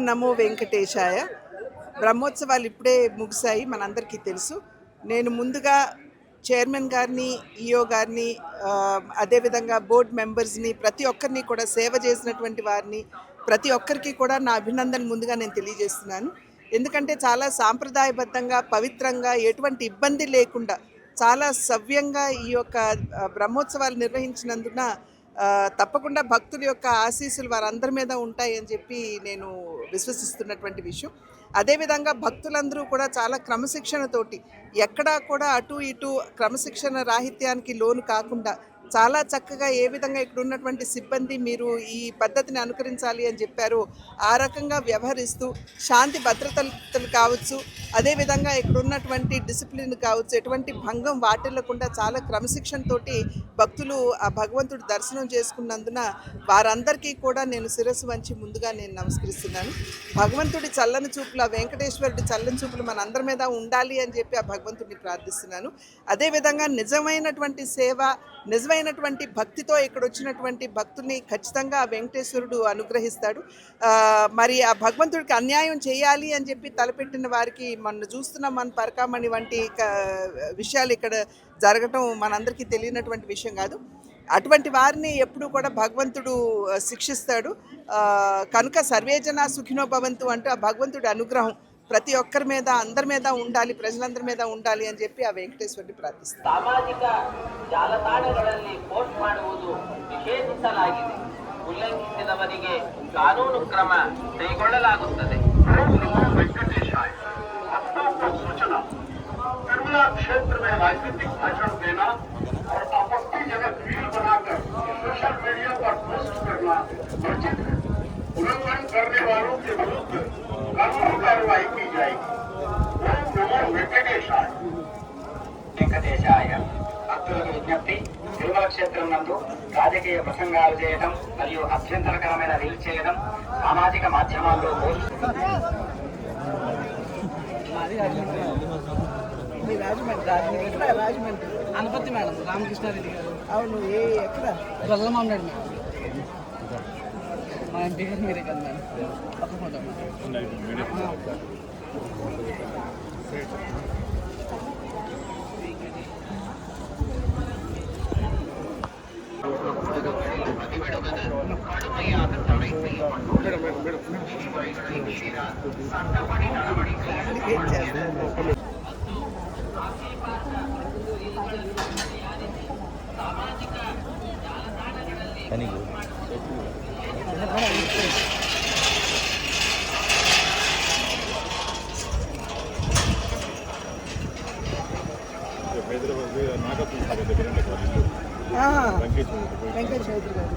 నమో వెంకటేశాయ. బ్రహ్మోత్సవాలు ఇప్పుడే ముగిశాయి, మనందరికీ తెలుసు. నేను ముందుగా చైర్మన్ గారిని, ఈఓ గారిని, అదేవిధంగా బోర్డు మెంబర్స్ని, ప్రతి ఒక్కరిని కూడా సేవ చేసినటువంటి వారిని ప్రతి ఒక్కరికి కూడా నా అభినందన ముందుగా నేను తెలియజేస్తున్నాను. ఎందుకంటే చాలా సాంప్రదాయబద్ధంగా, పవిత్రంగా, ఎటువంటి ఇబ్బంది లేకుండా చాలా సవ్యంగా ఈ యొక్క బ్రహ్మోత్సవాలు నిర్వహించినందున తప్పకుండా భక్తుల యొక్క ఆశీస్సులు వారందరి మీద ఉంటాయని చెప్పి నేను విశ్వసిస్తున్నటువంటి విషయం. అదేవిధంగా భక్తులందరూ కూడా చాలా క్రమశిక్షణతోటి, ఎక్కడా కూడా అటు ఇటు క్రమశిక్షణ రాహిత్యానికి లోను కాకుండా చాలా చక్కగా ఏ విధంగా ఇక్కడ ఉన్నటువంటి సిబ్బంది మీరు ఈ పద్ధతిని అనుకరించాలి అని చెప్పారు, ఆ రకంగా వ్యవహరిస్తూ శాంతి భద్రతలు కావచ్చు, అదేవిధంగా ఇక్కడ ఉన్నటువంటి డిసిప్లిన్ కావచ్చు, ఎటువంటి భంగం వాటిల్లకుండా చాలా క్రమశిక్షణతోటి భక్తులు ఆ భగవంతుడి దర్శనం చేసుకున్నందున వారందరికీ కూడా నేను శిరస్సు వంచి ముందుగా నేను నమస్కరిస్తున్నాను. భగవంతుడి చల్లని చూపులు, ఆ వెంకటేశ్వరుడి చల్లని చూపులు మనందరి మీద ఉండాలి అని చెప్పి ఆ భగవంతుడిని ప్రార్థిస్తున్నాను. అదేవిధంగా నిజమైనటువంటి సేవ, నిజమైనటువంటి భక్తితో ఇక్కడ వచ్చినటువంటి భక్తుల్ని ఖచ్చితంగా ఆ వెంకటేశ్వరుడు అనుగ్రహిస్తాడు. మరి ఆ భగవంతుడికి అన్యాయం చేయాలి అని చెప్పి తలపెట్టిన వారికి మన చూస్తున్నాం, మన పరకామణి వంటి విషయాలు ఇక్కడ జరగటం మనందరికీ తెలియనటువంటి విషయం కాదు. అటువంటి వారిని ఎప్పుడూ కూడా భగవంతుడు శిక్షిస్తాడు. కనుక సర్వేజన సుఖినో భవంతు అంటూ ఆ భగవంతుడి అనుగ్రహం ప్రతి ఒక్కరి మీద, అందరి మీద ఉండాలి, ప్రజలందరి మీద ఉండాలి అని చెప్పి ఆ వెಂಕಟೇಶ್ವರని ಪ್ರಾರ್ಥಿಸ್ತಾರೆ. ಸಾಮಾಜಿಕ ಜಾಲತಾಣಗಳಲ್ಲಿ ಪೋಸ್ಟ್ ಮಾಡುವುದು ನಿಷೇಧಿಸಲಾಗಿದೆ. ಉಲ್ಲಂಘಿಸಿದವರಿಗೆ ಕಾನೂನು ಕ್ರಮ ಕೈಗೊಳ್ಳಲಾಗುತ್ತದೆ. क्षेत्र में राजनीतिक भाषण देना और आपत्तिजनक रील बनाकर सोशल मीडिया पर पोस्ट करना वर्जित है। उल्लंघन करने वालों के विरुद्ध कानूनी कार्रवाई की जाएगी। ओम नमो वेंकटेशाय. వెంకటేశాయ. భక్తులకు విజ్ఞప్తి, తిరుమల క్షేత్రం నందు రాజకీయ ప్రసంగాలు చేయడం మరియు అభ్యంతరకరమైన రీల్స్ చేయడం సామాజిక మాధ్యమాల్లో పోస్ట్ రాజమండ్రి అనపత్తి మేడం, రామకృష్ణారెడ్డి గారు. అవును, ఎక్కడ? గొల్లమామిడి మేడం. మా ఎంపీ గారు మీరే కదా మేడం. తప్పకుండా వెంకట చౌదరి గారు,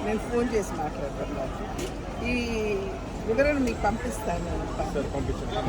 నేను ఫోన్ చేసి మాట్లాడతాను. ఈ వివరణ మీకు పంపిస్తాను. మాట్లాడుకుంటాను.